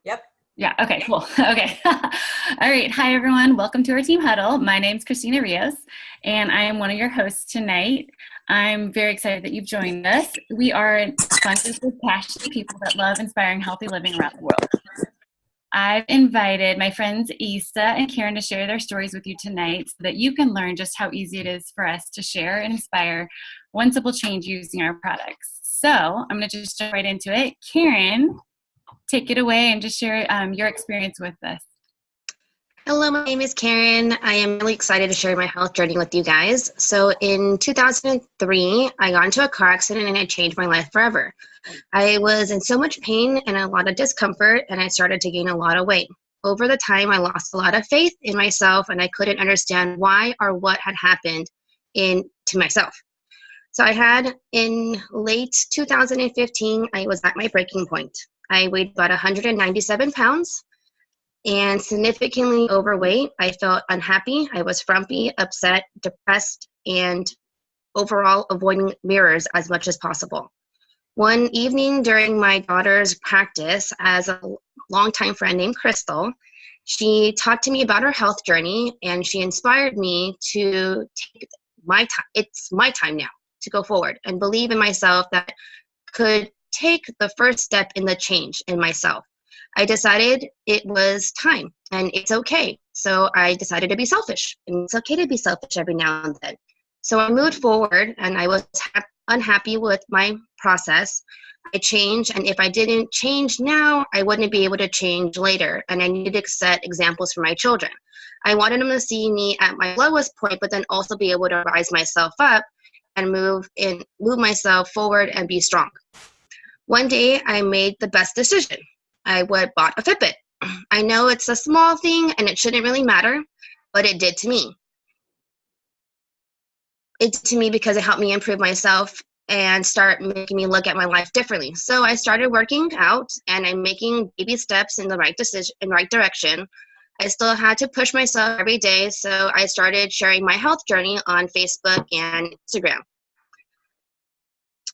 Yep. Yeah. Okay, cool. Okay. All right. Hi, everyone. Welcome to our team huddle. My name's Kristina Rios, and I am one of your hosts tonight. I'm very excited that you've joined us. We are a bunch of passionate people that love inspiring healthy living around the world. I've invited my friends Issa and Karen to share their stories with you tonight so that you can learn just how easy it is for us to share and inspire one simple change using our products. So I'm going to just jump right into it. Karen, take it away and just share your experience with this. Hello, my name is Karen. I am really excited to share my health journey with you guys. So in 2003, I got into a car accident and it changed my life forever. I was in so much pain and a lot of discomfort, and I started to gain a lot of weight. Over the time, I lost a lot of faith in myself, and I couldn't understand why or what had happened to myself. So I had in late 2015, I was at my breaking point. I weighed about 197 pounds and significantly overweight. I felt unhappy. I was frumpy, upset, depressed, and overall avoiding mirrors as much as possible. One evening during my daughter's practice, as a longtime friend named Crystal, she talked to me about her health journey, and she inspired me to take my time. It's my time now to go forward and believe in myself that could take the first step in the change in myself. I decided it was time and it's okay. So I decided to be selfish, and it's okay to be selfish every now and then. So I moved forward, and I was unhappy with my process. I changed, and if I didn't change now, I wouldn't be able to change later. And I needed to set examples for my children. I wanted them to see me at my lowest point, but then also be able to rise myself up and move myself forward and be strong. One day, I made the best decision. I bought a Fitbit. I know it's a small thing and it shouldn't really matter, but it did to me. It did to me because it helped me improve myself and start making me look at my life differently. So I started working out, and I'm making baby steps in the right direction. I still had to push myself every day, so I started sharing my health journey on Facebook and Instagram.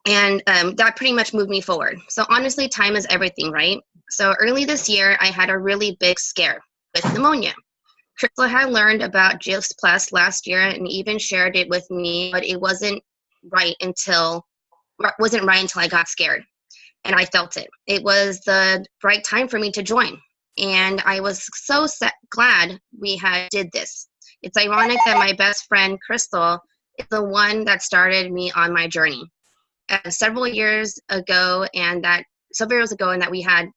And that pretty much moved me forward. So honestly, time is everything, right? So early this year, I had a really big scare with pneumonia. Crystal had learned about Juice Plus last year and even shared it with me, but it right until wasn't right until I got scared, and I felt it. It was the right time for me to join, and I was so glad we did this. It's ironic that my best friend Crystal is the one that started me on my journey several years ago, and that we had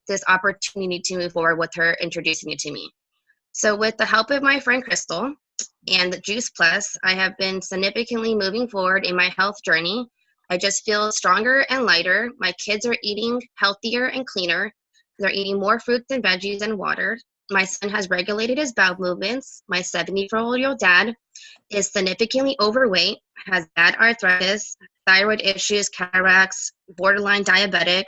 this opportunity to move forward with her introducing it to me. So with the help of my friend Crystal and the Juice Plus, I have been significantly moving forward in my health journey. I just feel stronger and lighter. My kids are eating healthier and cleaner. They're eating more fruits and veggies and water. My son has regulated his bowel movements. My 74-year-old dad is significantly overweight, has bad arthritis, thyroid issues, cataracts, borderline diabetic.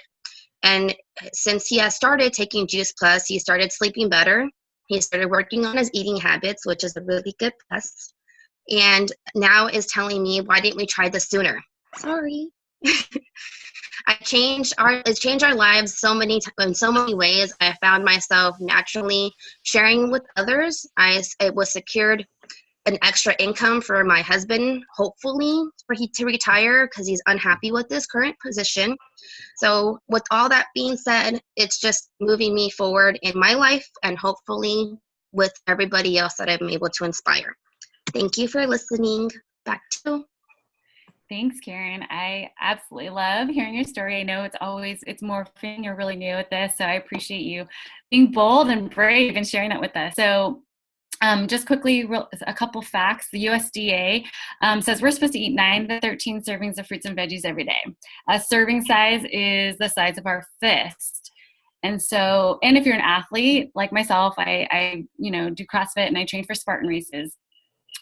And since he has started taking Juice Plus, he started sleeping better. He started working on his eating habits, which is a really good plus. And now is telling me, why didn't we try this sooner? Sorry. It's changed our lives in so many ways. I found myself naturally sharing with others. It was secured an extra income for my husband, hopefully for he to retire because he's unhappy with his current position. So with all that being said, it's just moving me forward in my life and hopefully with everybody else that I'm able to inspire. Thank you for listening. Back to you. Thanks, Karen. I absolutely love hearing your story. I know it's morphing. You're really new at this, so I appreciate you being bold and brave and sharing that with us. So just quickly, a couple facts. The USDA says we're supposed to eat 9 to 13 servings of fruits and veggies every day. A serving size is the size of our fist. And so, and if you're an athlete like myself, I do CrossFit and I train for Spartan races.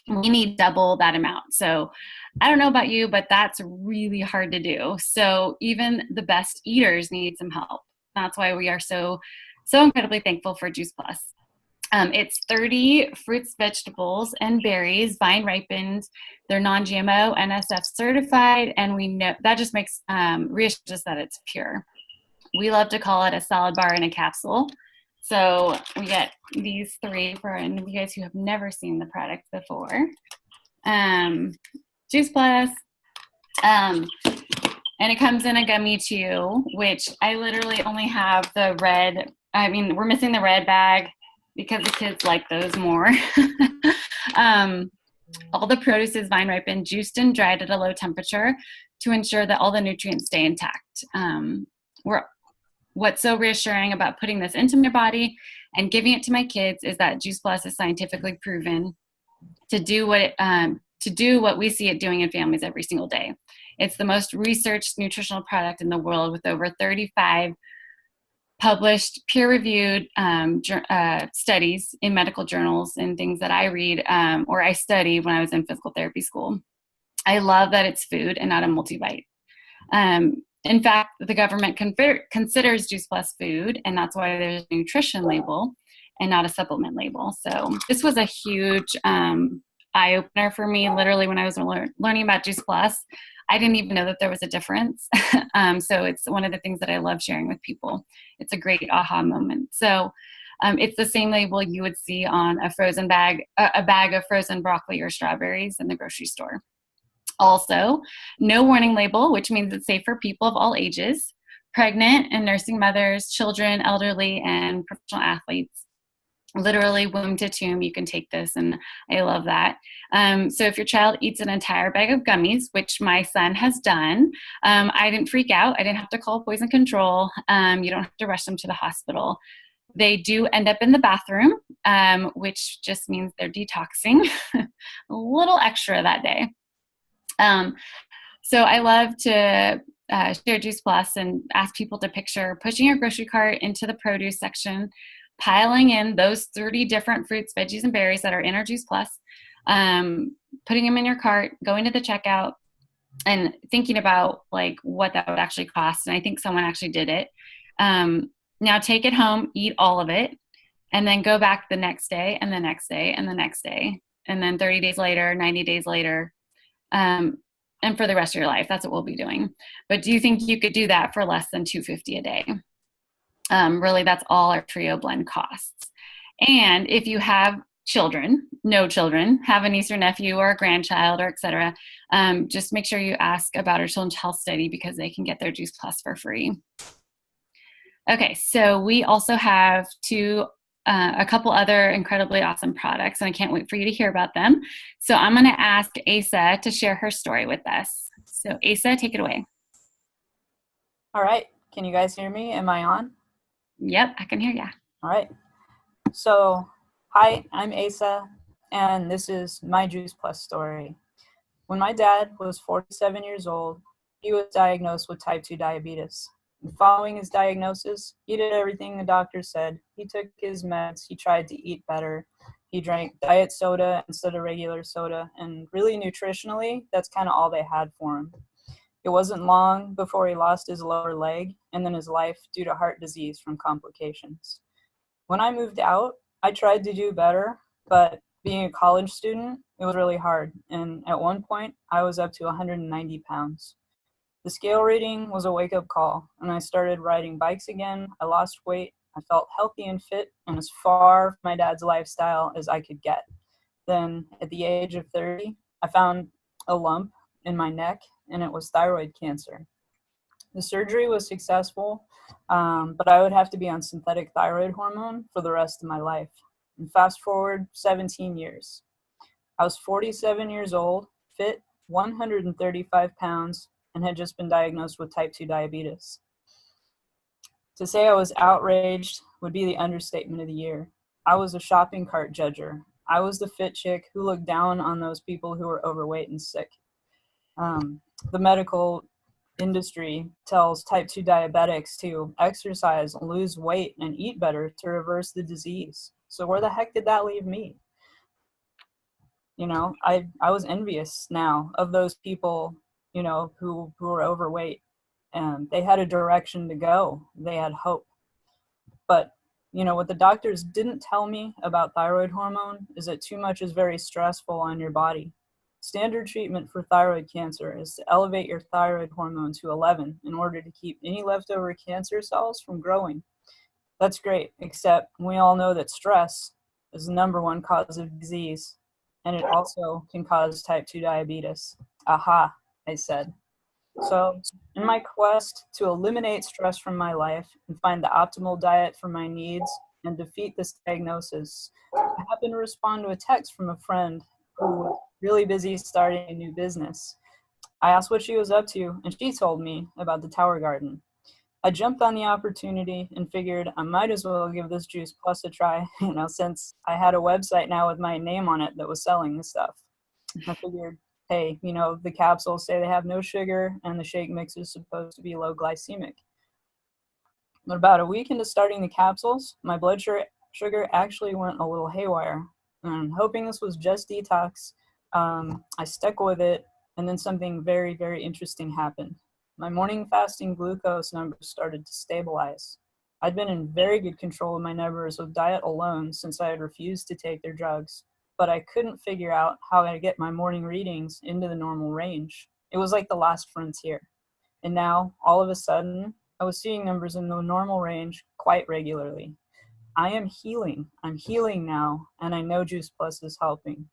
We need double that amount. So I don't know about you, but that's really hard to do. So even the best eaters need some help. That's why we are so incredibly thankful for Juice Plus. It's 30 fruits, vegetables, and berries, vine ripened. They're non-GMO, NSF certified, and we know that just makes reassures us that it's pure. We love to call it a salad bar in a capsule. So we get these 3 for any of you guys who have never seen the product before. Juice Plus. And it comes in a gummy too, which I literally only have the red. I mean, we're missing the red bag because the kids like those more. All the produce is vine ripened, juiced and dried at a low temperature to ensure that all the nutrients stay intact. What's so reassuring about putting this into my body and giving it to my kids is that Juice Plus is scientifically proven to do what we see it doing in families every single day. It's the most researched nutritional product in the world with over 35 published peer-reviewed studies in medical journals and things that I read or I studied when I was in physical therapy school. I love that it's food and not a multivite. In fact, the government considers Juice Plus food, and that's why there's a nutrition label and not a supplement label. So this was a huge eye-opener for me. Literally, when I was learning about Juice Plus, I didn't even know that there was a difference. So it's one of the things that I love sharing with people. It's a great aha moment. So it's the same label you would see on a frozen bag, a bag of frozen broccoli or strawberries in the grocery store. Also, no warning label, which means it's safe for people of all ages, pregnant and nursing mothers, children, elderly, and professional athletes. Literally womb to tomb, you can take this, and I love that. So if your child eats an entire bag of gummies, which my son has done, I didn't freak out. I didn't have to call poison control. You don't have to rush them to the hospital. They do end up in the bathroom, which just means they're detoxing a little extra that day. So I love to share Juice Plus and ask people to picture pushing your grocery cart into the produce section, piling in those 30 different fruits, veggies, and berries that are in our Juice Plus, putting them in your cart, going to the checkout, and thinking about like what that would actually cost. And I think someone actually did it. Now take it home, eat all of it, and then go back the next day and the next day and the next day. And then 30 days later, 90 days later, and for the rest of your life. That's what we'll be doing. But do you think you could do that for less than $2.50 a day? Really, that's all our trio blend costs. And if you have children, no children, have a niece or nephew or a grandchild or etc., just make sure you ask about our children's health study because they can get their Juice Plus for free. Okay, so we also have a couple other incredibly awesome products, and I can't wait for you to hear about them. So I'm going to ask Asa to share her story with us. So Asa, take it away. All right. Can you guys hear me? Am I on? Yep, I can hear you. All right. So, hi, I'm Asa, and this is my Juice Plus story. When my dad was 47 years old, he was diagnosed with type 2 diabetes. And following his diagnosis, he did everything the doctor said. He took his meds. He tried to eat better. He drank diet soda instead of regular soda. And really nutritionally, that's kind of all they had for him. It wasn't long before he lost his lower leg and then his life due to heart disease from complications. When I moved out, I tried to do better, but being a college student, it was really hard. And at one point, I was up to 190 pounds. The scale reading was a wake-up call, and I started riding bikes again. I lost weight. I felt healthy and fit and as far from my dad's lifestyle as I could get. Then, at the age of 30, I found a lump in my neck, and it was thyroid cancer. The surgery was successful, but I would have to be on synthetic thyroid hormone for the rest of my life. And fast forward 17 years. I was 47 years old, fit, 135 pounds, and had just been diagnosed with type 2 diabetes. To say I was outraged would be the understatement of the year. I was a shopping cart judger. I was the fit chick who looked down on those people who were overweight and sick. The medical industry tells type 2 diabetics to exercise, lose weight, and eat better to reverse the disease. So where the heck did that leave me? You know, I was envious now of those people, you know, who were overweight, and they had a direction to go. They had hope. But, you know, what the doctors didn't tell me about thyroid hormone is that too much is very stressful on your body. Standard treatment for thyroid cancer is to elevate your thyroid hormone to 11 in order to keep any leftover cancer cells from growing. That's great, except we all know that stress is the #1 cause of disease, and it also can cause type 2 diabetes. Aha, I said. So, in my quest to eliminate stress from my life and find the optimal diet for my needs and defeat this diagnosis, I happened to respond to a text from a friend who was really busy starting a new business. I asked what she was up to, and she told me about the Tower Garden. I jumped on the opportunity and figured I might as well give this Juice Plus a try, since I had a website now with my name on it that was selling the stuff. I figured, hey, the capsules say they have no sugar and the shake mix is supposed to be low glycemic. But about a week into starting the capsules, my blood sugar actually went a little haywire. And hoping this was just detox, I stuck with it, and then something very, very interesting happened. My morning fasting glucose numbers started to stabilize. I'd been in very good control of my numbers with diet alone since I had refused to take their drugs, but I couldn't figure out how to get my morning readings into the normal range. It was like the last frontier. And now, all of a sudden, I was seeing numbers in the normal range quite regularly. I am healing. I'm healing now, and I know Juice Plus is helping.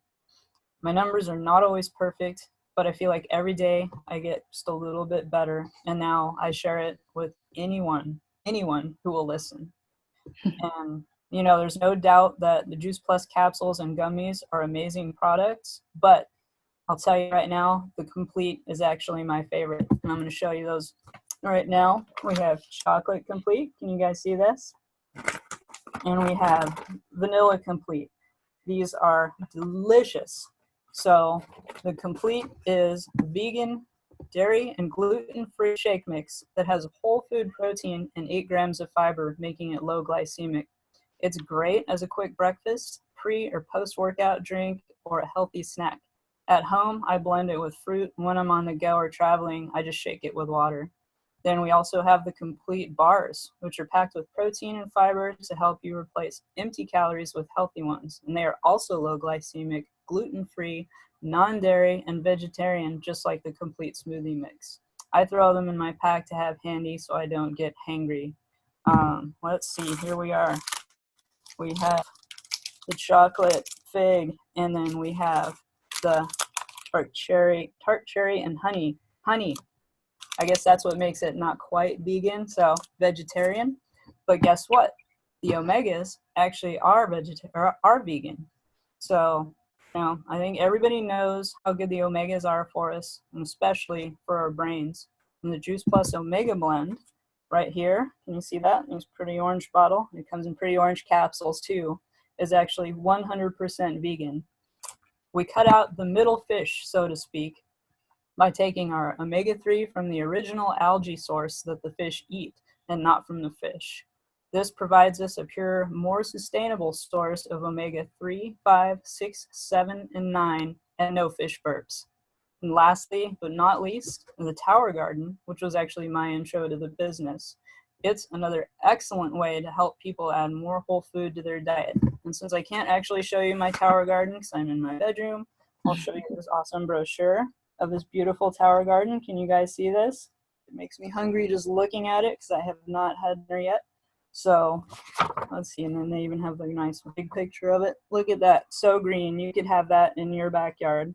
My numbers are not always perfect, but I feel like every day I get just a little bit better, and now I share it with anyone who will listen. And there's no doubt that the Juice Plus capsules and gummies are amazing products, but I'll tell you right now, the Complete is actually my favorite, and I'm going to show you those right now. We have Chocolate Complete. Can you guys see this? And we have Vanilla Complete. These are delicious. So the Complete is vegan, dairy, and gluten-free shake mix that has whole food protein and 8 grams of fiber, making it low glycemic. It's great as a quick breakfast, pre or post-workout drink, or a healthy snack. At home, I blend it with fruit. When I'm on the go or traveling, I just shake it with water. Then we also have the Complete bars, which are packed with protein and fiber to help you replace empty calories with healthy ones. And they are also low glycemic, gluten-free, non-dairy, and vegetarian, just like the Complete smoothie mix. I throw them in my pack to have handy so I don't get hangry. Let's see, here we are. We have the chocolate fig, and then we have the tart cherry and honey. I guess that's what makes it not quite vegan, so vegetarian. But guess what? The omegas actually are vegan. So, I think everybody knows how good the omegas are for us, and especially for our brains. And the Juice Plus Omega Blend right here, can you see that? It's a pretty orange bottle. It comes in pretty orange capsules too. Is actually 100% vegan. We cut out the middle fish, so to speak, by taking our omega-3 from the original algae source that the fish eat and not from the fish. This provides us a pure, more sustainable source of omega-3, 5, 6, 7, and 9, and no fish burps. And lastly, but not least, the Tower Garden, which was actually my intro to the business. It's another excellent way to help people add more whole food to their diet. And since I can't actually show you my Tower Garden because I'm in my bedroom, I'll show you this awesome brochure of this beautiful Tower Garden. Can you guys see this? It makes me hungry just looking at it because I have not had dinner yet. So let's see, and then they even have a nice big picture of it. Look at that, so green. You could have that in your backyard.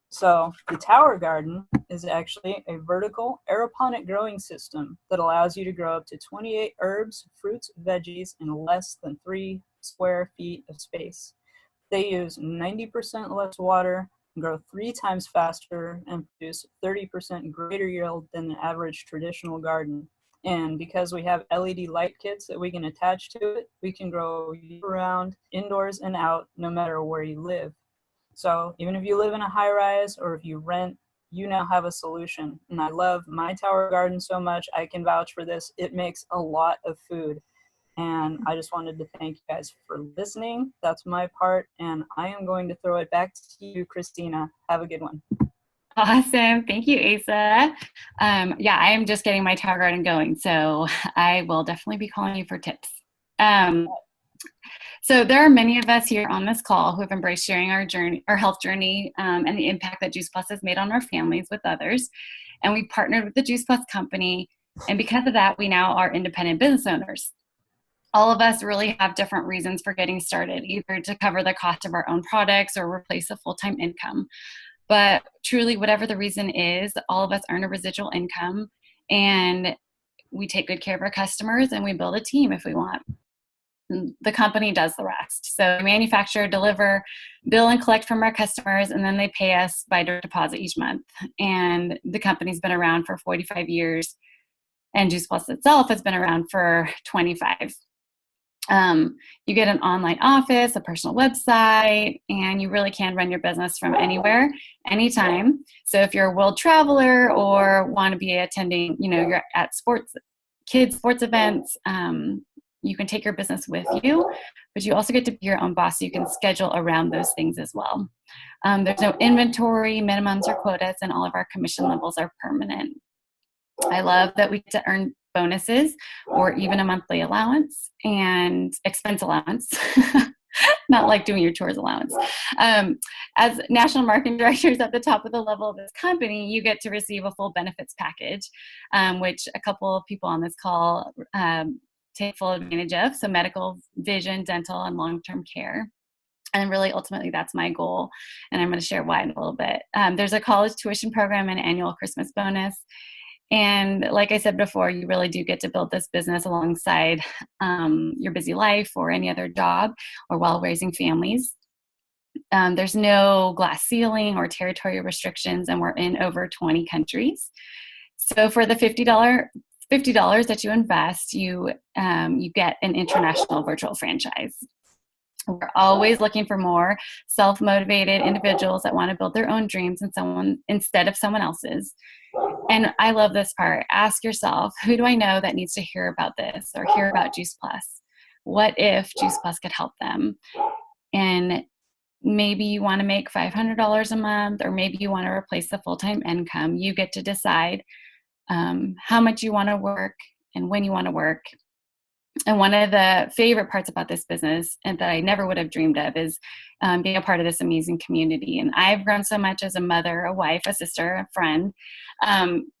So the Tower Garden is actually a vertical aeroponic growing system that allows you to grow up to 28 herbs, fruits, veggies in less than 3 square feet of space. They use 90% less water, grow 3 times faster, and produce 30% greater yield than the average traditional garden. And because we have LED light kits that we can attach to it, we can grow year-round, indoors and out, no matter where you live. So even if you live in a high-rise or if you rent, you now have a solution. And I love my Tower Garden so much, I can vouch for this. It makes a lot of food. And I just wanted to thank you guys for listening. That's my part. And I am going to throw it back to you, Kristina. Have a good one. Awesome. Thank you, Asa. Yeah, I am just getting my Tower Garden going, so I will definitely be calling you for tips. So there are many of us here on this call who have embraced sharing our journey, our health journey, and the impact that Juice Plus has made on our families with others. And we partnered with the Juice Plus company. And because of that, we now are independent business owners. All of us really have different reasons for getting started, either to cover the cost of our own products or replace a full-time income. But truly, whatever the reason is, all of us earn a residual income, and we take good care of our customers, and we build a team if we want. The company does the rest. So we manufacture, deliver, bill, and collect from our customers, and then they pay us by direct deposit each month. And the company's been around for 45 years, and Juice Plus itself has been around for 25. You get an online office, a personal website, and you really can run your business from anywhere, anytime. So if you're a world traveler or want to be attending, you're at kids sports events, you can take your business with you, but you also get to be your own boss, so you can schedule around those things as well. There's no inventory, minimums, or quotas, and all of our commission levels are permanent. I love that we get to earn bonuses or even a monthly allowance and expense allowance. Not like doing your chores allowance. As national marketing directors at the top of the level of this company, you get to receive a full benefits package, which a couple of people on this call take full advantage of. So medical, vision, dental, and long-term care. And really, ultimately, that's my goal. And I'm going to share why in a little bit. There's a college tuition program and annual Christmas bonus. And like I said before, you really do get to build this business alongside your busy life or any other job or while raising families. There's no glass ceiling or territory restrictions, and we're in over 20 countries. So for the $50 that you invest, you get an international virtual franchise. We're always looking for more self-motivated individuals that want to build their own dreams instead of someone else's. And I love this part. Ask yourself, who do I know that needs to hear about this or hear about Juice Plus? What if Juice Plus could help them? And maybe you want to make $500 a month, or maybe you want to replace the full-time income. You get to decide how much you want to work and when you want to work. And one of the favorite parts about this business, and that I never would have dreamed of, is being a part of this amazing community. And I've grown so much as a mother, a wife, a sister, a friend,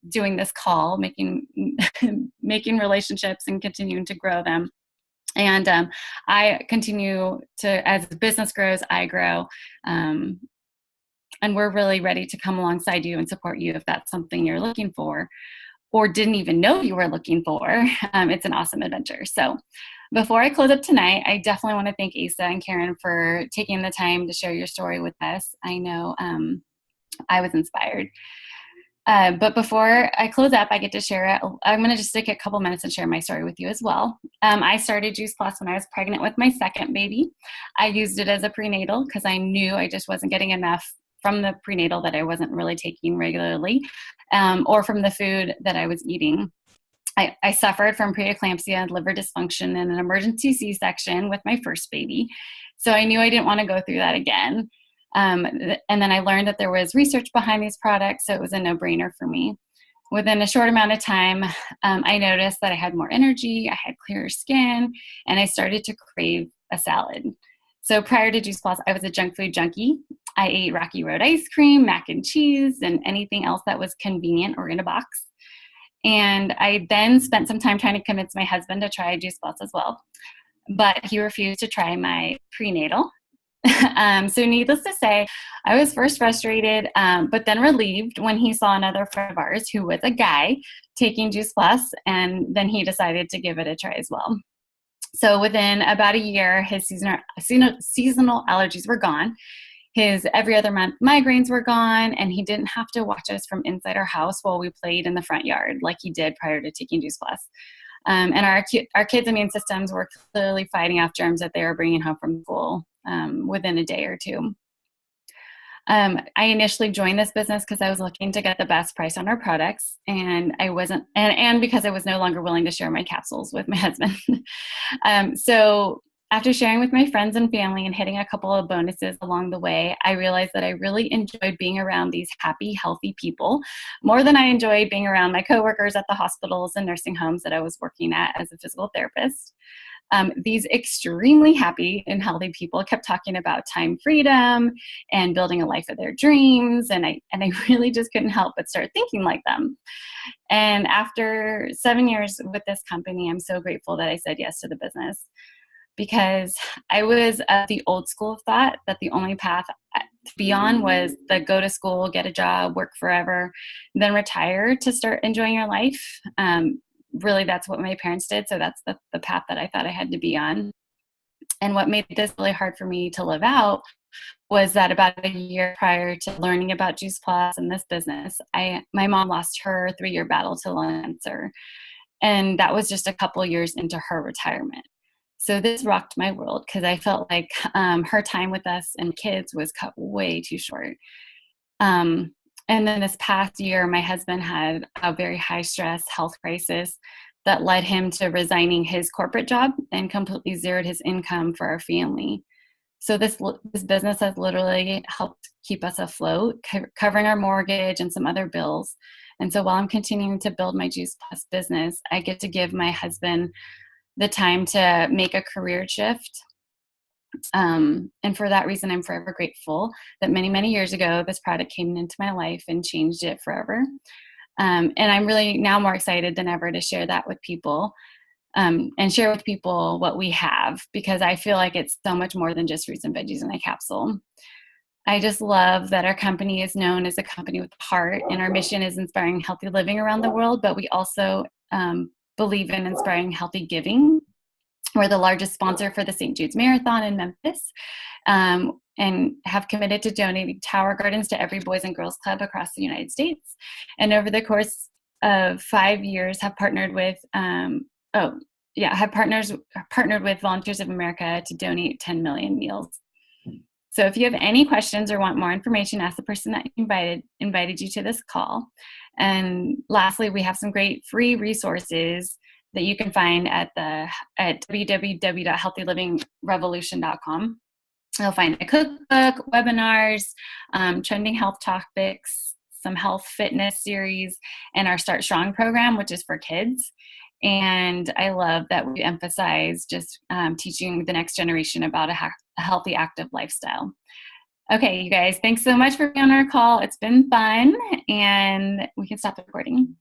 doing this call, making relationships and continuing to grow them. And I continue to, as the business grows, I grow. And we're really ready to come alongside you and support you if that's something you're looking for, or didn't even know you were looking for. It's an awesome adventure. So before I close up tonight, I definitely want to thank Asa and Karen for taking the time to share your story with us. I know I was inspired. But before I close up, I get to share it. I'm going to just take a couple minutes and share my story with you as well. I started Juice Plus when I was pregnant with my second baby. I used it as a prenatal because I knew I just wasn't getting enough from the prenatal that I wasn't really taking regularly, or from the food that I was eating. I suffered from preeclampsia and liver dysfunction and an emergency C-section with my first baby. So I knew I didn't want to go through that again. And then I learned that there was research behind these products, so it was a no-brainer for me. Within a short amount of time, I noticed that I had more energy, I had clearer skin, and I started to crave a salad. So prior to Juice Plus, I was a junk food junkie. I ate Rocky Road ice cream, mac and cheese, and anything else that was convenient or in a box. And I then spent some time trying to convince my husband to try Juice Plus as well. But he refused to try my prenatal. So needless to say, I was first frustrated, but then relieved when he saw another friend of ours who was a guy taking Juice Plus, and then he decided to give it a try as well. So within about a year, his seasonal allergies were gone. His every other month migraines were gone, and he didn't have to watch us from inside our house while we played in the front yard like he did prior to taking Juice Plus. And our kids' immune systems were clearly fighting off germs that they were bringing home from school within a day or two. I initially joined this business because I was looking to get the best price on our products, and I wasn't, and because I was no longer willing to share my capsules with my husband. So after sharing with my friends and family and hitting a couple of bonuses along the way, I realized that I really enjoyed being around these happy, healthy people more than I enjoyed being around my coworkers at the hospitals and nursing homes that I was working at as a physical therapist. these extremely happy and healthy people kept talking about time freedom and building a life of their dreams. And I really just couldn't help but start thinking like them. And after 7 years with this company, I'm so grateful that I said yes to the business, because I was of the old school of thought that the only path to be on was the go to school, get a job, work forever, then retire to start enjoying your life. Really, that's what my parents did. So that's the path that I thought I had to be on. And what made this really hard for me to live out was that about a year prior to learning about Juice Plus and this business, my mom lost her 3-year battle to lung cancer. And that was just a couple years into her retirement. So this rocked my world, because I felt like her time with us and kids was cut way too short. And then this past year, my husband had a very high stress health crisis that led him to resigning his corporate job and completely zeroed his income for our family. So this business has literally helped keep us afloat, covering our mortgage and some other bills. And so while I'm continuing to build my Juice Plus business, I get to give my husband the time to make a career shift. And for that reason, I'm forever grateful that many, many years ago, this product came into my life and changed it forever. And I'm really now more excited than ever to share that with people, and share with people what we have, because I feel like it's so much more than just fruits and veggies in a capsule. I just love that our company is known as a company with heart, and our mission is inspiring healthy living around the world, but we also believe in inspiring healthy giving. We're the largest sponsor for the St. Jude's Marathon in Memphis, and have committed to donating tower gardens to every Boys and Girls Club across the United States. And over the course of 5 years, have partnered with partnered with Volunteers of America to donate 10 million meals. So if you have any questions or want more information, ask the person that invited you to this call. And lastly, we have some great free resources that you can find at www.healthylivingrevolution.com. You'll find a cookbook, webinars, trending health topics, some health fitness series, and our Start Strong program, which is for kids. And I love that we emphasize just teaching the next generation about a healthy, active lifestyle. Okay, you guys, thanks so much for being on our call. It's been fun, and we can stop the recording.